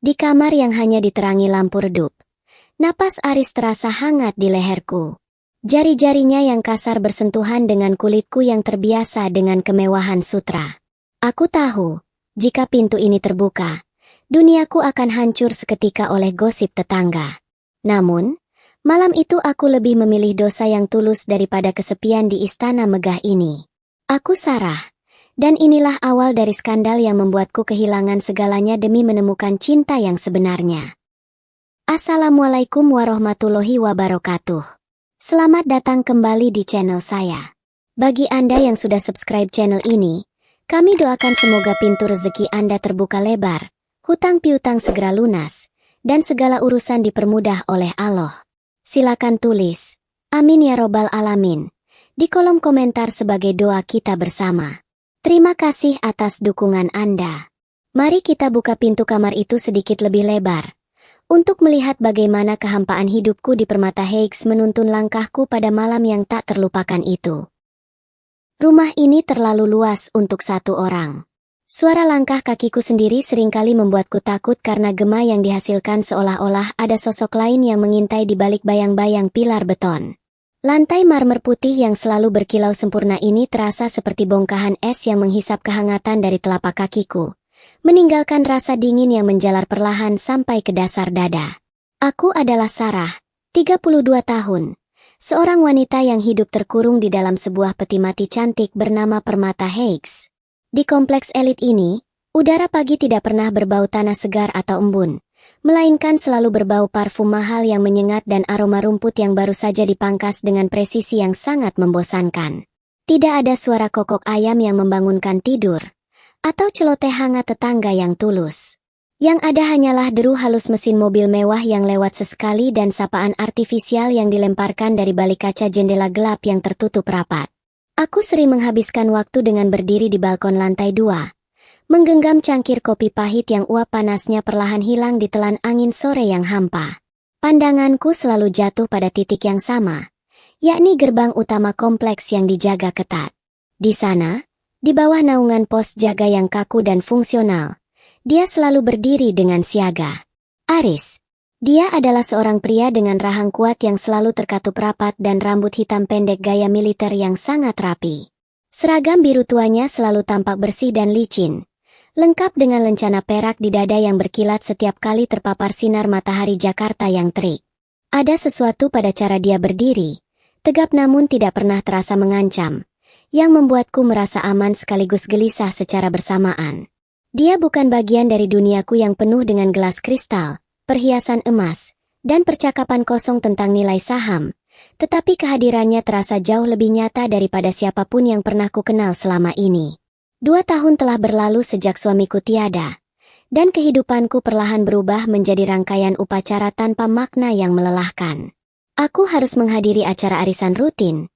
Di kamar yang hanya diterangi lampu redup, napas Aris terasa hangat di leherku. Jari-jarinya yang kasar bersentuhan dengan kulitku yang terbiasa dengan kemewahan sutra. Aku tahu, jika pintu ini terbuka, duniaku akan hancur seketika oleh gosip tetangga. Namun, malam itu aku lebih memilih dosa yang tulus daripada kesepian di istana megah ini. Aku Sarah, dan inilah awal dari skandal yang membuatku kehilangan segalanya demi menemukan cinta yang sebenarnya. Assalamualaikum warahmatullahi wabarakatuh. Selamat datang kembali di channel saya. Bagi Anda yang sudah subscribe channel ini, kami doakan semoga pintu rezeki Anda terbuka lebar, hutang piutang segera lunas, dan segala urusan dipermudah oleh Allah. Silakan tulis, amin ya robbal alamin, di kolom komentar sebagai doa kita bersama. Terima kasih atas dukungan Anda. Mari kita buka pintu kamar itu sedikit lebih lebar, untuk melihat bagaimana kehampaan hidupku di permata Higgs menuntun langkahku pada malam yang tak terlupakan itu. Rumah ini terlalu luas untuk satu orang. Suara langkah kakiku sendiri seringkali membuatku takut karena gema yang dihasilkan seolah-olah ada sosok lain yang mengintai di balik bayang-bayang pilar beton. Lantai marmer putih yang selalu berkilau sempurna ini terasa seperti bongkahan es yang menghisap kehangatan dari telapak kakiku, meninggalkan rasa dingin yang menjalar perlahan sampai ke dasar dada. Aku adalah Sarah, 32 tahun, seorang wanita yang hidup terkurung di dalam sebuah peti mati cantik bernama Permata Higgs. Di kompleks elit ini, udara pagi tidak pernah berbau tanah segar atau embun, melainkan selalu berbau parfum mahal yang menyengat dan aroma rumput yang baru saja dipangkas dengan presisi yang sangat membosankan. Tidak ada suara kokok ayam yang membangunkan tidur, atau celoteh hangat tetangga yang tulus. Yang ada hanyalah deru halus mesin mobil mewah yang lewat sesekali dan sapaan artifisial yang dilemparkan dari balik kaca jendela gelap yang tertutup rapat. Aku sering menghabiskan waktu dengan berdiri di balkon lantai 2, menggenggam cangkir kopi pahit yang uap panasnya perlahan hilang ditelan angin sore yang hampa. Pandanganku selalu jatuh pada titik yang sama, yakni gerbang utama kompleks yang dijaga ketat. Di sana, di bawah naungan pos jaga yang kaku dan fungsional, dia selalu berdiri dengan siaga. Aris. Dia adalah seorang pria dengan rahang kuat yang selalu terkatup rapat dan rambut hitam pendek gaya militer yang sangat rapi. Seragam biru tuanya selalu tampak bersih dan licin, lengkap dengan lencana perak di dada yang berkilat setiap kali terpapar sinar matahari Jakarta yang terik. Ada sesuatu pada cara dia berdiri, tegap namun tidak pernah terasa mengancam, yang membuatku merasa aman sekaligus gelisah secara bersamaan. Dia bukan bagian dari duniaku yang penuh dengan gelas kristal, perhiasan emas, dan percakapan kosong tentang nilai saham, tetapi kehadirannya terasa jauh lebih nyata daripada siapapun yang pernah kukenal selama ini. 2 tahun telah berlalu sejak suamiku tiada, dan kehidupanku perlahan berubah menjadi rangkaian upacara tanpa makna yang melelahkan. Aku harus menghadiri acara arisan rutin,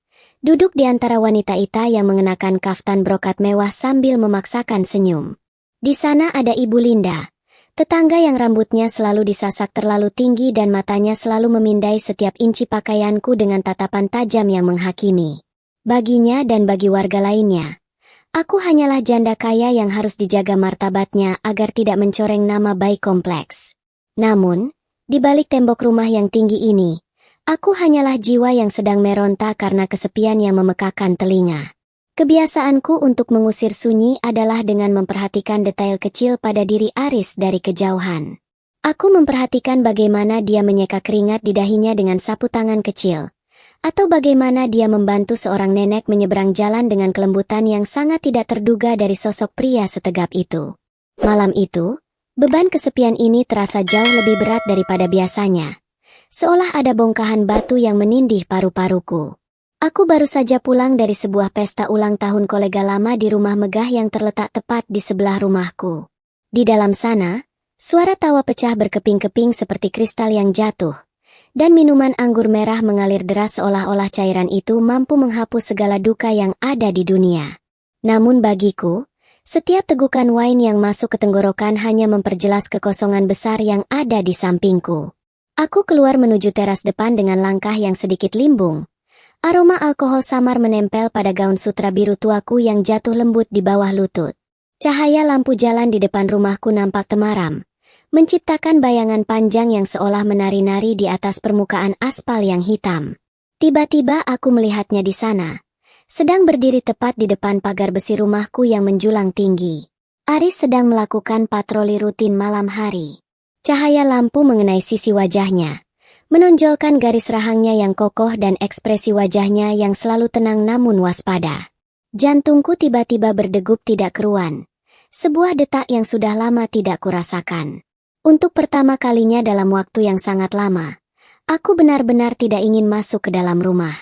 duduk di antara wanita ita yang mengenakan kaftan brokat mewah sambil memaksakan senyum. Di sana ada Ibu Linda, tetangga yang rambutnya selalu disasak terlalu tinggi dan matanya selalu memindai setiap inci pakaianku dengan tatapan tajam yang menghakimi. Baginya dan bagi warga lainnya, aku hanyalah janda kaya yang harus dijaga martabatnya agar tidak mencoreng nama baik kompleks. Namun, di balik tembok rumah yang tinggi ini, aku hanyalah jiwa yang sedang meronta karena kesepian yang memekakan telinga. Kebiasaanku untuk mengusir sunyi adalah dengan memperhatikan detail kecil pada diri Aris dari kejauhan. Aku memperhatikan bagaimana dia menyeka keringat di dahinya dengan sapu tangan kecil, atau bagaimana dia membantu seorang nenek menyeberang jalan dengan kelembutan yang sangat tidak terduga dari sosok pria setegap itu. Malam itu, beban kesepian ini terasa jauh lebih berat daripada biasanya, seolah ada bongkahan batu yang menindih paru-paruku. Aku baru saja pulang dari sebuah pesta ulang tahun kolega lama di rumah megah yang terletak tepat di sebelah rumahku. Di dalam sana, suara tawa pecah berkeping-keping seperti kristal yang jatuh, dan minuman anggur merah mengalir deras seolah-olah cairan itu mampu menghapus segala duka yang ada di dunia. Namun bagiku, setiap tegukan wine yang masuk ke tenggorokan hanya memperjelas kekosongan besar yang ada di sampingku. Aku keluar menuju teras depan dengan langkah yang sedikit limbung. Aroma alkohol samar menempel pada gaun sutra biru tuaku yang jatuh lembut di bawah lutut. Cahaya lampu jalan di depan rumahku nampak temaram, menciptakan bayangan panjang yang seolah menari-nari di atas permukaan aspal yang hitam. Tiba-tiba aku melihatnya di sana, sedang berdiri tepat di depan pagar besi rumahku yang menjulang tinggi. Aris sedang melakukan patroli rutin malam hari. Cahaya lampu mengenai sisi wajahnya, menonjolkan garis rahangnya yang kokoh dan ekspresi wajahnya yang selalu tenang namun waspada. Jantungku tiba-tiba berdegup tidak keruan, sebuah detak yang sudah lama tidak kurasakan. Untuk pertama kalinya dalam waktu yang sangat lama, aku benar-benar tidak ingin masuk ke dalam rumah.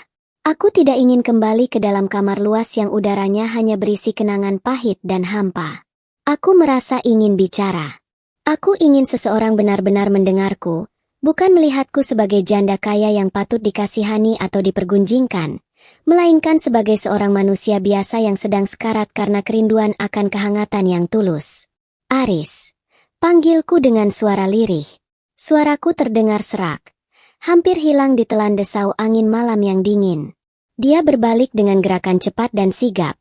Aku tidak ingin kembali ke dalam kamar luas yang udaranya hanya berisi kenangan pahit dan hampa. Aku merasa ingin bicara. Aku ingin seseorang benar-benar mendengarku, bukan melihatku sebagai janda kaya yang patut dikasihani atau dipergunjingkan, melainkan sebagai seorang manusia biasa yang sedang sekarat karena kerinduan akan kehangatan yang tulus. Aris, panggilku dengan suara lirih. Suaraku terdengar serak, hampir hilang ditelan desau angin malam yang dingin. Dia berbalik dengan gerakan cepat dan sigap.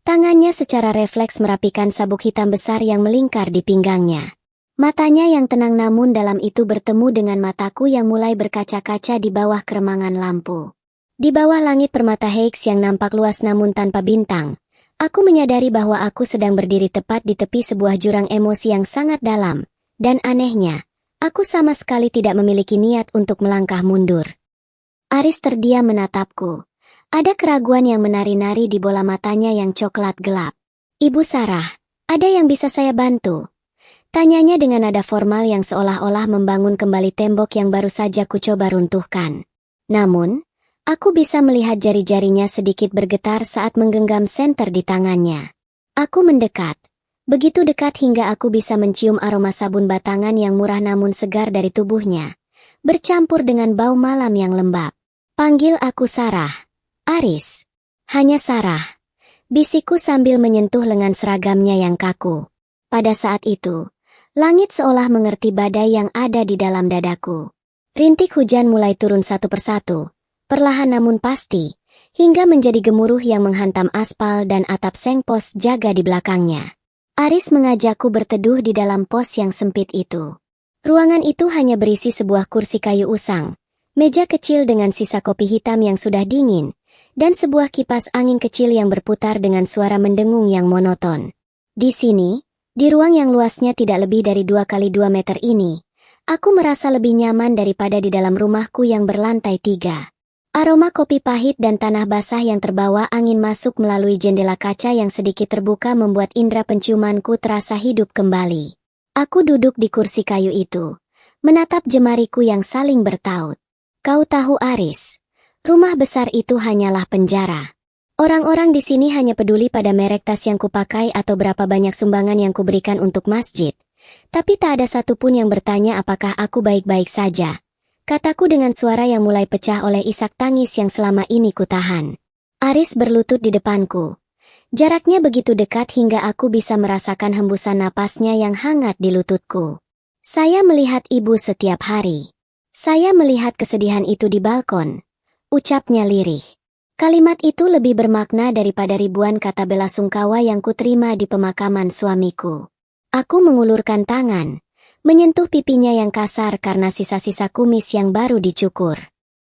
Tangannya secara refleks merapikan sabuk hitam besar yang melingkar di pinggangnya. Matanya yang tenang namun dalam itu bertemu dengan mataku yang mulai berkaca-kaca di bawah keremangan lampu. Di bawah langit permata Heights yang nampak luas namun tanpa bintang, aku menyadari bahwa aku sedang berdiri tepat di tepi sebuah jurang emosi yang sangat dalam, dan anehnya, aku sama sekali tidak memiliki niat untuk melangkah mundur. Aris terdiam menatapku. Ada keraguan yang menari-nari di bola matanya yang coklat gelap. "Ibu Sarah, ada yang bisa saya bantu?" Tanyanya dengan nada formal yang seolah-olah membangun kembali tembok yang baru saja kucoba runtuhkan. Namun, aku bisa melihat jari-jarinya sedikit bergetar saat menggenggam senter di tangannya. Aku mendekat. Begitu dekat hingga aku bisa mencium aroma sabun batangan yang murah namun segar dari tubuhnya, bercampur dengan bau malam yang lembab. "Panggil aku Sarah, Aris." "Hanya Sarah," bisikku sambil menyentuh lengan seragamnya yang kaku. Pada saat itu, langit seolah mengerti badai yang ada di dalam dadaku. Rintik hujan mulai turun satu persatu, perlahan namun pasti, hingga menjadi gemuruh yang menghantam aspal dan atap seng pos jaga di belakangnya. Aris mengajakku berteduh di dalam pos yang sempit itu. Ruangan itu hanya berisi sebuah kursi kayu usang, meja kecil dengan sisa kopi hitam yang sudah dingin, dan sebuah kipas angin kecil yang berputar dengan suara mendengung yang monoton. Di sini, di ruang yang luasnya tidak lebih dari 2 kali 2 meter ini, aku merasa lebih nyaman daripada di dalam rumahku yang berlantai 3. Aroma kopi pahit dan tanah basah yang terbawa angin masuk melalui jendela kaca yang sedikit terbuka membuat indera penciumanku terasa hidup kembali. Aku duduk di kursi kayu itu, menatap jemariku yang saling bertaut. "Kau tahu Aris, rumah besar itu hanyalah penjara. Orang-orang di sini hanya peduli pada merek tas yang kupakai atau berapa banyak sumbangan yang kuberikan untuk masjid. Tapi tak ada satupun yang bertanya apakah aku baik-baik saja," kataku dengan suara yang mulai pecah oleh isak tangis yang selama ini kutahan. Aris berlutut di depanku. Jaraknya begitu dekat hingga aku bisa merasakan hembusan napasnya yang hangat di lututku. "Saya melihat ibu setiap hari. Saya melihat kesedihan itu di balkon," ucapnya lirih. Kalimat itu lebih bermakna daripada ribuan kata bela sungkawa yang kuterima di pemakaman suamiku. Aku mengulurkan tangan, menyentuh pipinya yang kasar karena sisa-sisa kumis yang baru dicukur.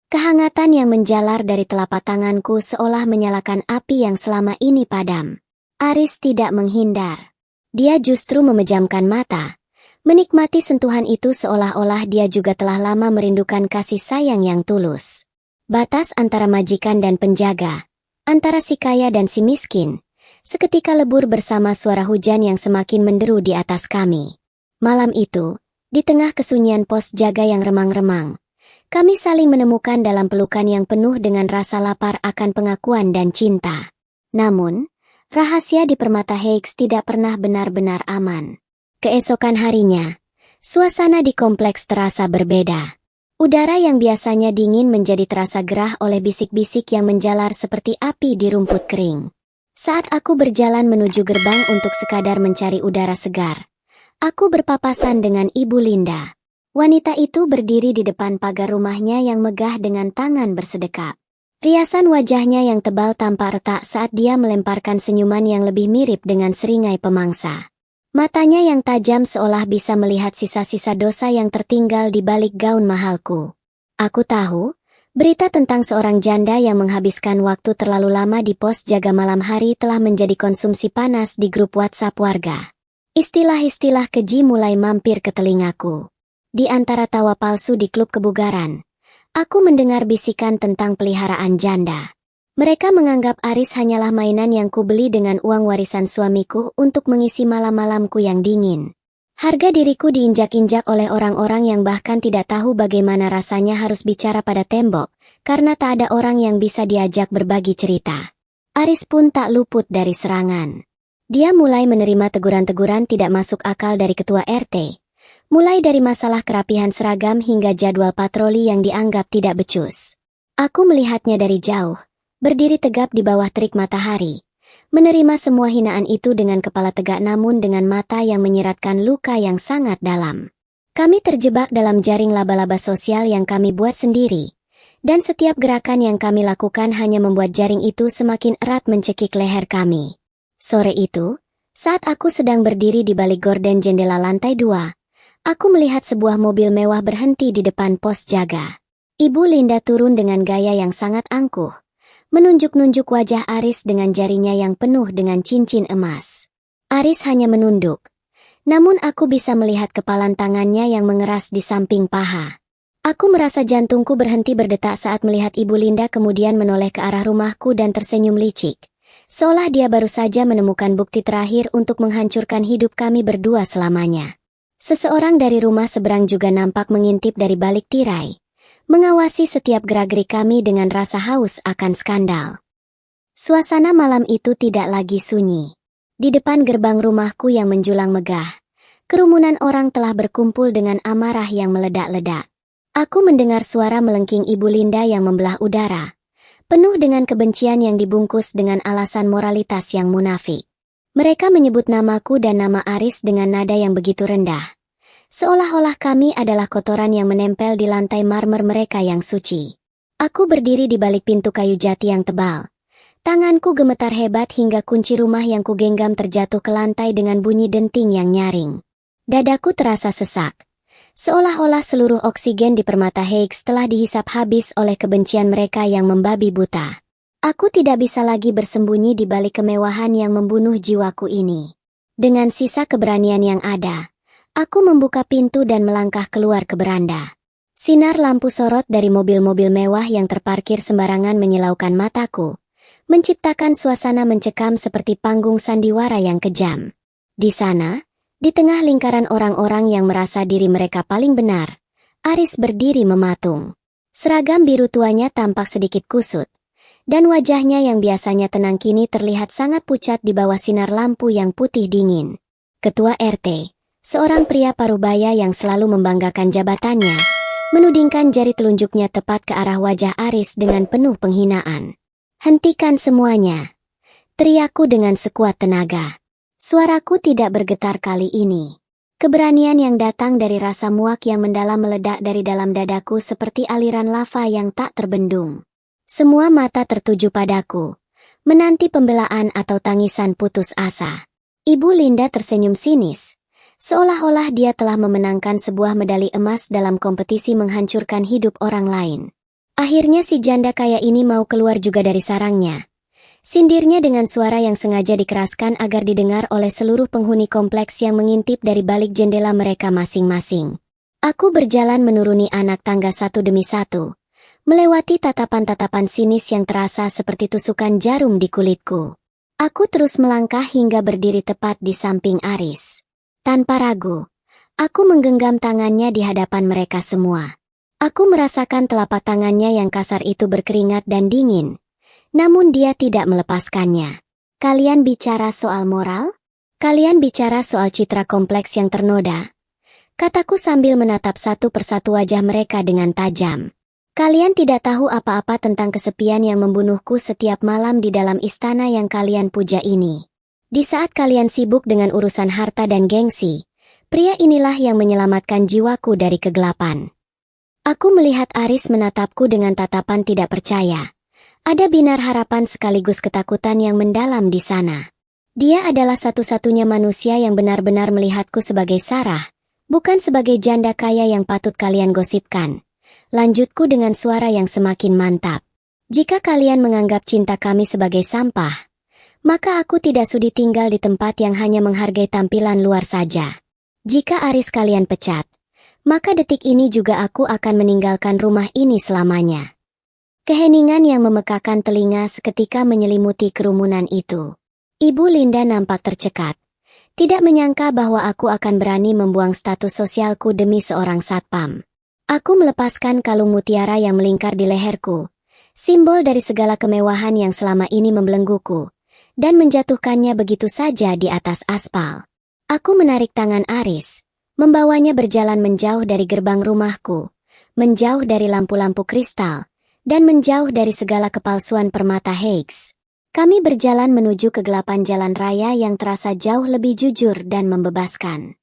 Kehangatan yang menjalar dari telapak tanganku seolah menyalakan api yang selama ini padam. Aris tidak menghindar. Dia justru memejamkan mata, menikmati sentuhan itu seolah-olah dia juga telah lama merindukan kasih sayang yang tulus. Batas antara majikan dan penjaga, antara si kaya dan si miskin, seketika lebur bersama suara hujan yang semakin menderu di atas kami. Malam itu, di tengah kesunyian pos jaga yang remang-remang, kami saling menemukan dalam pelukan yang penuh dengan rasa lapar akan pengakuan dan cinta. Namun, rahasia di permata Heights tidak pernah benar-benar aman. Keesokan harinya, suasana di kompleks terasa berbeda. Udara yang biasanya dingin menjadi terasa gerah oleh bisik-bisik yang menjalar seperti api di rumput kering. Saat aku berjalan menuju gerbang untuk sekadar mencari udara segar, aku berpapasan dengan Ibu Linda. Wanita itu berdiri di depan pagar rumahnya yang megah dengan tangan bersedekap. Riasan wajahnya yang tebal tampak retak saat dia melemparkan senyuman yang lebih mirip dengan seringai pemangsa. Matanya yang tajam seolah bisa melihat sisa-sisa dosa yang tertinggal di balik gaun mahalku. Aku tahu, berita tentang seorang janda yang menghabiskan waktu terlalu lama di pos jaga malam hari telah menjadi konsumsi panas di grup WhatsApp warga. Istilah-istilah keji mulai mampir ke telingaku. Di antara tawa palsu di klub kebugaran, aku mendengar bisikan tentang peliharaan janda. Mereka menganggap Aris hanyalah mainan yang kubeli dengan uang warisan suamiku untuk mengisi malam-malamku yang dingin. Harga diriku diinjak-injak oleh orang-orang yang bahkan tidak tahu bagaimana rasanya harus bicara pada tembok, karena tak ada orang yang bisa diajak berbagi cerita. Aris pun tak luput dari serangan. Dia mulai menerima teguran-teguran tidak masuk akal dari ketua RT. Mulai dari masalah kerapihan seragam hingga jadwal patroli yang dianggap tidak becus. Aku melihatnya dari jauh, berdiri tegap di bawah terik matahari. Menerima semua hinaan itu dengan kepala tegak namun dengan mata yang menyiratkan luka yang sangat dalam. Kami terjebak dalam jaring laba-laba sosial yang kami buat sendiri. Dan setiap gerakan yang kami lakukan hanya membuat jaring itu semakin erat mencekik leher kami. Sore itu, saat aku sedang berdiri di balik gorden jendela lantai 2, aku melihat sebuah mobil mewah berhenti di depan pos jaga. Ibu Linda turun dengan gaya yang sangat angkuh. Menunjuk-nunjuk wajah Aris dengan jarinya yang penuh dengan cincin emas. Aris hanya menunduk. Namun aku bisa melihat kepalan tangannya yang mengeras di samping paha. Aku merasa jantungku berhenti berdetak saat melihat Ibu Linda kemudian menoleh ke arah rumahku dan tersenyum licik. Seolah dia baru saja menemukan bukti terakhir untuk menghancurkan hidup kami berdua selamanya. Seseorang dari rumah seberang juga nampak mengintip dari balik tirai. Mengawasi setiap gerak-gerik kami dengan rasa haus akan skandal. Suasana malam itu tidak lagi sunyi. Di depan gerbang rumahku yang menjulang megah, kerumunan orang telah berkumpul dengan amarah yang meledak-ledak. Aku mendengar suara melengking Ibu Linda yang membelah udara, penuh dengan kebencian yang dibungkus dengan alasan moralitas yang munafik. Mereka menyebut namaku dan nama Aris dengan nada yang begitu rendah. Seolah-olah kami adalah kotoran yang menempel di lantai marmer mereka yang suci. Aku berdiri di balik pintu kayu jati yang tebal. Tanganku gemetar hebat hingga kunci rumah yang kugenggam terjatuh ke lantai dengan bunyi denting yang nyaring. Dadaku terasa sesak. Seolah-olah seluruh oksigen di permata Higgs telah dihisap habis oleh kebencian mereka yang membabi buta. Aku tidak bisa lagi bersembunyi di balik kemewahan yang membunuh jiwaku ini. Dengan sisa keberanian yang ada, aku membuka pintu dan melangkah keluar ke beranda. Sinar lampu sorot dari mobil-mobil mewah yang terparkir sembarangan menyilaukan mataku, menciptakan suasana mencekam seperti panggung sandiwara yang kejam. Di sana, di tengah lingkaran orang-orang yang merasa diri mereka paling benar, Aris berdiri mematung. Seragam biru tuanya tampak sedikit kusut, dan wajahnya yang biasanya tenang kini terlihat sangat pucat di bawah sinar lampu yang putih dingin. Ketua RT, seorang pria parubaya yang selalu membanggakan jabatannya, menudingkan jari telunjuknya tepat ke arah wajah Aris dengan penuh penghinaan. "Hentikan semuanya!" teriakku dengan sekuat tenaga. Suaraku tidak bergetar kali ini. Keberanian yang datang dari rasa muak yang mendalam meledak dari dalam dadaku seperti aliran lava yang tak terbendung. Semua mata tertuju padaku, menanti pembelaan atau tangisan putus asa. Ibu Linda tersenyum sinis, seolah-olah dia telah memenangkan sebuah medali emas dalam kompetisi menghancurkan hidup orang lain. Akhirnya si janda kaya ini mau keluar juga dari sarangnya. Sindirnya dengan suara yang sengaja dikeraskan agar didengar oleh seluruh penghuni kompleks yang mengintip dari balik jendela mereka masing-masing. Aku berjalan menuruni anak tangga satu demi satu, melewati tatapan-tatapan sinis yang terasa seperti tusukan jarum di kulitku. Aku terus melangkah hingga berdiri tepat di samping Aris. Tanpa ragu, aku menggenggam tangannya di hadapan mereka semua. Aku merasakan telapak tangannya yang kasar itu berkeringat dan dingin. Namun dia tidak melepaskannya. "Kalian bicara soal moral? Kalian bicara soal citra kompleks yang ternoda?" kataku sambil menatap satu persatu wajah mereka dengan tajam. "Kalian tidak tahu apa-apa tentang kesepian yang membunuhku setiap malam di dalam istana yang kalian puja ini. Di saat kalian sibuk dengan urusan harta dan gengsi, pria inilah yang menyelamatkan jiwaku dari kegelapan." Aku melihat Aris menatapku dengan tatapan tidak percaya. Ada binar harapan sekaligus ketakutan yang mendalam di sana. Dia adalah satu-satunya manusia yang benar-benar melihatku sebagai Sarah, bukan sebagai janda kaya yang patut kalian gosipkan. Lanjutku dengan suara yang semakin mantap. Jika kalian menganggap cinta kami sebagai sampah, maka aku tidak sudi tinggal di tempat yang hanya menghargai tampilan luar saja. Jika Aris kalian pecat, maka detik ini juga aku akan meninggalkan rumah ini selamanya. Keheningan yang memekakan telinga seketika menyelimuti kerumunan itu. Ibu Linda nampak tercekat. Tidak menyangka bahwa aku akan berani membuang status sosialku demi seorang satpam. Aku melepaskan kalung mutiara yang melingkar di leherku, simbol dari segala kemewahan yang selama ini membelengguku, dan menjatuhkannya begitu saja di atas aspal. Aku menarik tangan Aris, membawanya berjalan menjauh dari gerbang rumahku, menjauh dari lampu-lampu kristal, dan menjauh dari segala kepalsuan permata Higgs. Kami berjalan menuju kegelapan jalan raya yang terasa jauh lebih jujur dan membebaskan.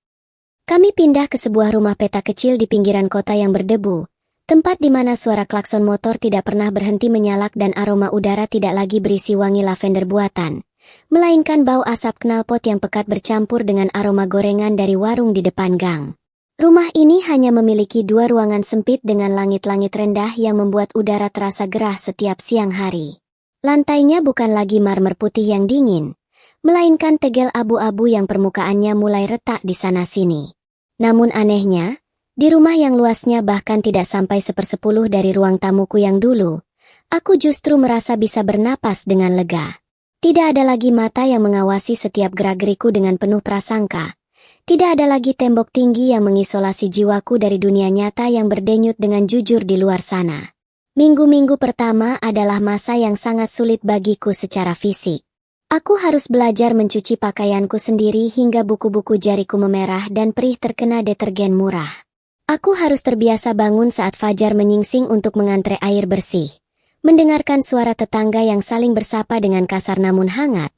Kami pindah ke sebuah rumah peta kecil di pinggiran kota yang berdebu, tempat di mana suara klakson motor tidak pernah berhenti menyalak dan aroma udara tidak lagi berisi wangi lavender buatan, melainkan bau asap knalpot yang pekat bercampur dengan aroma gorengan dari warung di depan gang. Rumah ini hanya memiliki 2 ruangan sempit dengan langit-langit rendah yang membuat udara terasa gerah setiap siang hari. Lantainya bukan lagi marmer putih yang dingin, melainkan tegel abu-abu yang permukaannya mulai retak di sana-sini. Namun anehnya, di rumah yang luasnya bahkan tidak sampai 1/10 dari ruang tamuku yang dulu, aku justru merasa bisa bernapas dengan lega. Tidak ada lagi mata yang mengawasi setiap gerak-geriku dengan penuh prasangka. Tidak ada lagi tembok tinggi yang mengisolasi jiwaku dari dunia nyata yang berdenyut dengan jujur di luar sana. Minggu-minggu pertama adalah masa yang sangat sulit bagiku secara fisik. Aku harus belajar mencuci pakaianku sendiri hingga buku-buku jariku memerah dan perih terkena detergen murah. Aku harus terbiasa bangun saat fajar menyingsing untuk mengantre air bersih, mendengarkan suara tetangga yang saling bersapa dengan kasar namun hangat.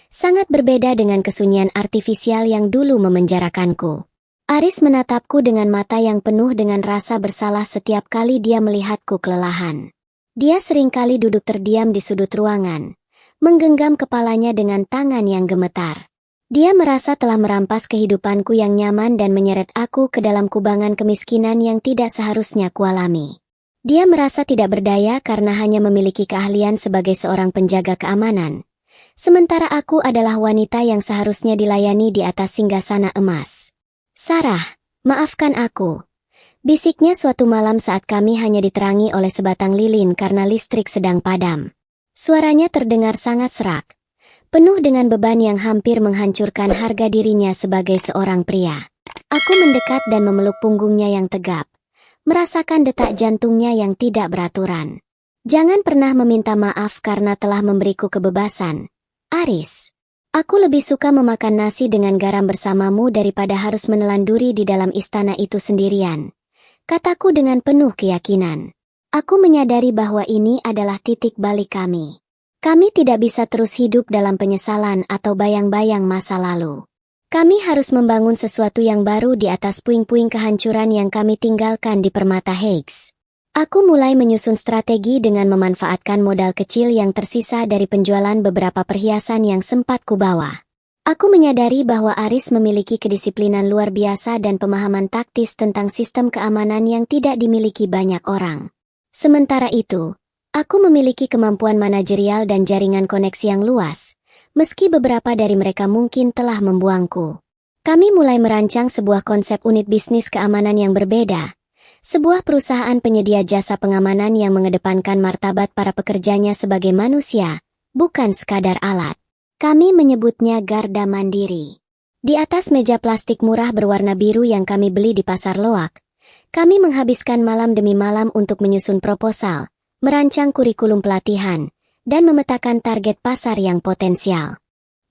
Sangat berbeda dengan kesunyian artifisial yang dulu memenjarakanku. Aris menatapku dengan mata yang penuh dengan rasa bersalah setiap kali dia melihatku kelelahan. Dia seringkali duduk terdiam di sudut ruangan, menggenggam kepalanya dengan tangan yang gemetar. Dia merasa telah merampas kehidupanku yang nyaman dan menyeret aku ke dalam kubangan kemiskinan yang tidak seharusnya kualami. Dia merasa tidak berdaya karena hanya memiliki keahlian sebagai seorang penjaga keamanan. Sementara aku adalah wanita yang seharusnya dilayani di atas singgasana emas. Sarah, maafkan aku. Bisiknya suatu malam saat kami hanya diterangi oleh sebatang lilin karena listrik sedang padam. Suaranya terdengar sangat serak, penuh dengan beban yang hampir menghancurkan harga dirinya sebagai seorang pria. Aku mendekat dan memeluk punggungnya yang tegap, merasakan detak jantungnya yang tidak beraturan. Jangan pernah meminta maaf karena telah memberiku kebebasan, Aris. Aku lebih suka memakan nasi dengan garam bersamamu daripada harus menelan duri di dalam istana itu sendirian, kataku dengan penuh keyakinan. Aku menyadari bahwa ini adalah titik balik kami. Kami tidak bisa terus hidup dalam penyesalan atau bayang-bayang masa lalu. Kami harus membangun sesuatu yang baru di atas puing-puing kehancuran yang kami tinggalkan di permata Higgs. Aku mulai menyusun strategi dengan memanfaatkan modal kecil yang tersisa dari penjualan beberapa perhiasan yang sempat kubawa. Aku menyadari bahwa Aris memiliki kedisiplinan luar biasa dan pemahaman taktis tentang sistem keamanan yang tidak dimiliki banyak orang. Sementara itu, aku memiliki kemampuan manajerial dan jaringan koneksi yang luas, meski beberapa dari mereka mungkin telah membuangku. Kami mulai merancang sebuah konsep unit bisnis keamanan yang berbeda. Sebuah perusahaan penyedia jasa pengamanan yang mengedepankan martabat para pekerjanya sebagai manusia, bukan sekadar alat. Kami menyebutnya Garda Mandiri. Di atas meja plastik murah berwarna biru yang kami beli di Pasar Loak, kami menghabiskan malam demi malam untuk menyusun proposal, merancang kurikulum pelatihan, dan memetakan target pasar yang potensial.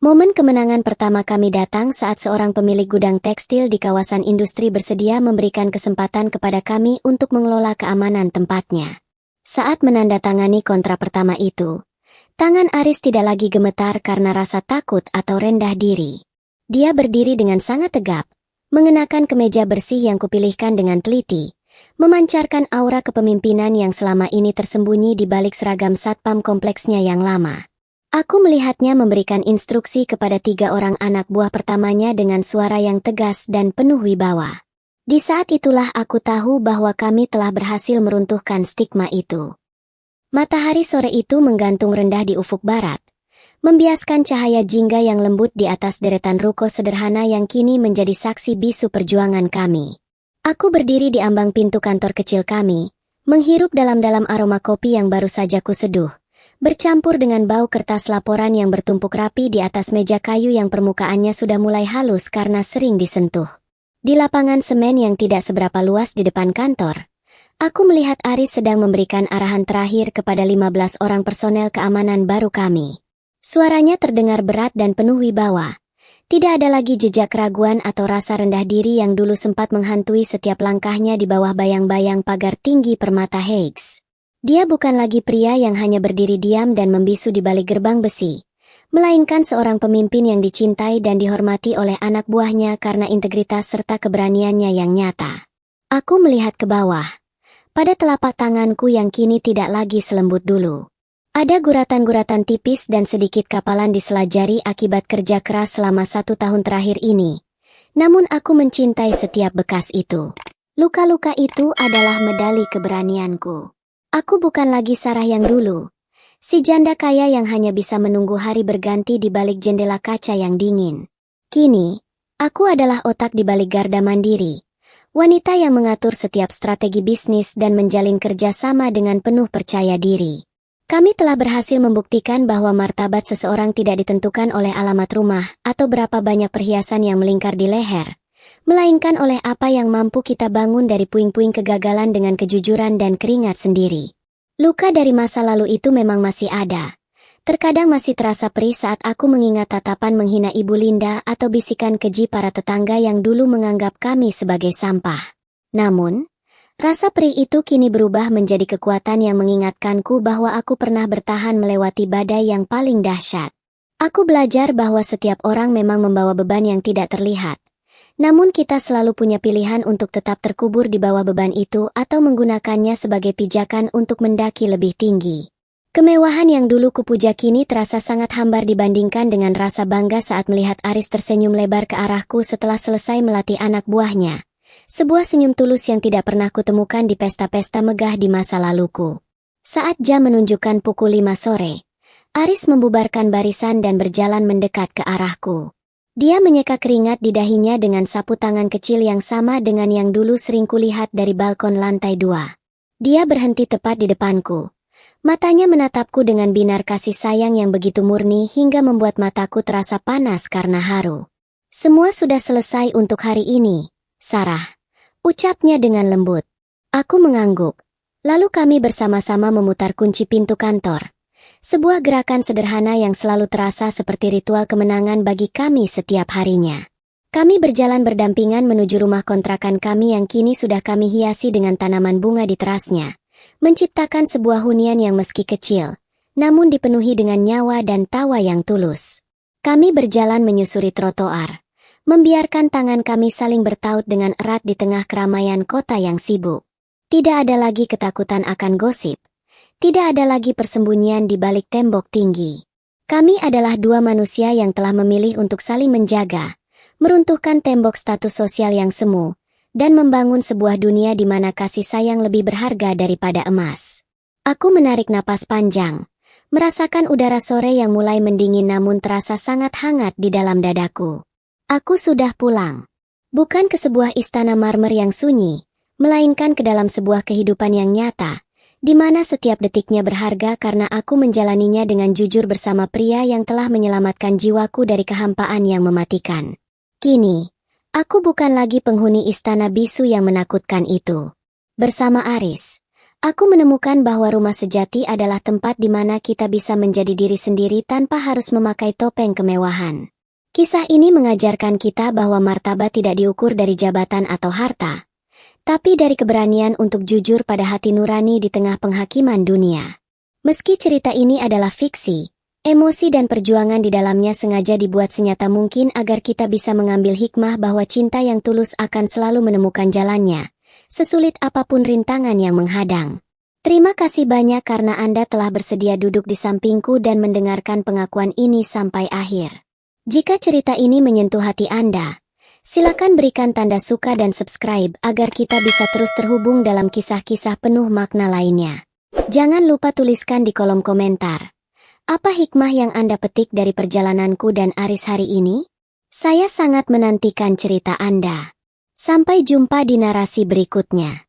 Momen kemenangan pertama kami datang saat seorang pemilik gudang tekstil di kawasan industri bersedia memberikan kesempatan kepada kami untuk mengelola keamanan tempatnya. Saat menandatangani kontrak pertama itu, tangan Aris tidak lagi gemetar karena rasa takut atau rendah diri. Dia berdiri dengan sangat tegap, mengenakan kemeja bersih yang kupilihkan dengan teliti, memancarkan aura kepemimpinan yang selama ini tersembunyi di balik seragam satpam kompleksnya yang lama. Aku melihatnya memberikan instruksi kepada 3 orang anak buah pertamanya dengan suara yang tegas dan penuh wibawa. Di saat itulah aku tahu bahwa kami telah berhasil meruntuhkan stigma itu. Matahari sore itu menggantung rendah di ufuk barat, membiaskan cahaya jingga yang lembut di atas deretan ruko sederhana yang kini menjadi saksi bisu perjuangan kami. Aku berdiri di ambang pintu kantor kecil kami, menghirup dalam-dalam aroma kopi yang baru saja kuseduh, bercampur dengan bau kertas laporan yang bertumpuk rapi di atas meja kayu yang permukaannya sudah mulai halus karena sering disentuh. Di lapangan semen yang tidak seberapa luas di depan kantor, aku melihat Aris sedang memberikan arahan terakhir kepada 15 orang personel keamanan baru kami. Suaranya terdengar berat dan penuh wibawa. Tidak ada lagi jejak keraguan atau rasa rendah diri yang dulu sempat menghantui setiap langkahnya di bawah bayang-bayang pagar tinggi permata Higgs. Dia bukan lagi pria yang hanya berdiri diam dan membisu di balik gerbang besi, melainkan seorang pemimpin yang dicintai dan dihormati oleh anak buahnya karena integritas serta keberaniannya yang nyata. Aku melihat ke bawah, pada telapak tanganku yang kini tidak lagi selembut dulu. Ada guratan-guratan tipis dan sedikit kapalan di sela jari akibat kerja keras selama 1 tahun terakhir ini. Namun aku mencintai setiap bekas itu. Luka-luka itu adalah medali keberanianku. Aku bukan lagi Sarah yang dulu, si janda kaya yang hanya bisa menunggu hari berganti di balik jendela kaca yang dingin. Kini, aku adalah otak di balik Garda Mandiri, wanita yang mengatur setiap strategi bisnis dan menjalin kerjasama dengan penuh percaya diri. Kami telah berhasil membuktikan bahwa martabat seseorang tidak ditentukan oleh alamat rumah atau berapa banyak perhiasan yang melingkar di leher, melainkan oleh apa yang mampu kita bangun dari puing-puing kegagalan dengan kejujuran dan keringat sendiri. Luka dari masa lalu itu memang masih ada. Terkadang masih terasa perih saat aku mengingat tatapan menghina Ibu Linda atau bisikan keji para tetangga yang dulu menganggap kami sebagai sampah. Namun, rasa perih itu kini berubah menjadi kekuatan yang mengingatkanku bahwa aku pernah bertahan melewati badai yang paling dahsyat. Aku belajar bahwa setiap orang memang membawa beban yang tidak terlihat. Namun kita selalu punya pilihan untuk tetap terkubur di bawah beban itu atau menggunakannya sebagai pijakan untuk mendaki lebih tinggi. Kemewahan yang dulu kupuja kini terasa sangat hambar dibandingkan dengan rasa bangga saat melihat Aris tersenyum lebar ke arahku setelah selesai melatih anak buahnya. Sebuah senyum tulus yang tidak pernah kutemukan di pesta-pesta megah di masa laluku. Saat jam menunjukkan pukul 5 sore, Aris membubarkan barisan dan berjalan mendekat ke arahku. Dia menyeka keringat di dahinya dengan sapu tangan kecil yang sama dengan yang dulu sering kulihat dari balkon lantai 2. Dia berhenti tepat di depanku. Matanya menatapku dengan binar kasih sayang yang begitu murni hingga membuat mataku terasa panas karena haru. Semua sudah selesai untuk hari ini, Sarah, ucapnya dengan lembut. Aku mengangguk. Lalu kami bersama-sama memutar kunci pintu kantor. Sebuah gerakan sederhana yang selalu terasa seperti ritual kemenangan bagi kami setiap harinya. Kami berjalan berdampingan menuju rumah kontrakan kami yang kini sudah kami hiasi dengan tanaman bunga di terasnya, menciptakan sebuah hunian yang meski kecil, namun dipenuhi dengan nyawa dan tawa yang tulus. Kami berjalan menyusuri trotoar, membiarkan tangan kami saling bertaut dengan erat di tengah keramaian kota yang sibuk. Tidak ada lagi ketakutan akan gosip. Tidak ada lagi persembunyian di balik tembok tinggi. Kami adalah 2 manusia yang telah memilih untuk saling menjaga, meruntuhkan tembok status sosial yang semu, dan membangun sebuah dunia di mana kasih sayang lebih berharga daripada emas. Aku menarik napas panjang, merasakan udara sore yang mulai mendingin namun terasa sangat hangat di dalam dadaku. Aku sudah pulang. Bukan ke sebuah istana marmer yang sunyi, melainkan ke dalam sebuah kehidupan yang nyata, di mana setiap detiknya berharga karena aku menjalaninya dengan jujur bersama pria yang telah menyelamatkan jiwaku dari kehampaan yang mematikan. Kini, aku bukan lagi penghuni istana bisu yang menakutkan itu. Bersama Aris, aku menemukan bahwa rumah sejati adalah tempat di mana kita bisa menjadi diri sendiri tanpa harus memakai topeng kemewahan. Kisah ini mengajarkan kita bahwa martabat tidak diukur dari jabatan atau harta, tapi dari keberanian untuk jujur pada hati nurani di tengah penghakiman dunia. Meski cerita ini adalah fiksi, emosi dan perjuangan di dalamnya sengaja dibuat senyata mungkin agar kita bisa mengambil hikmah bahwa cinta yang tulus akan selalu menemukan jalannya, sesulit apapun rintangan yang menghadang. Terima kasih banyak karena Anda telah bersedia duduk di sampingku dan mendengarkan pengakuan ini sampai akhir. Jika cerita ini menyentuh hati Anda, silakan berikan tanda suka dan subscribe agar kita bisa terus terhubung dalam kisah-kisah penuh makna lainnya. Jangan lupa tuliskan di kolom komentar, apa hikmah yang Anda petik dari perjalananku dan Aris hari ini? Saya sangat menantikan cerita Anda. Sampai jumpa di narasi berikutnya.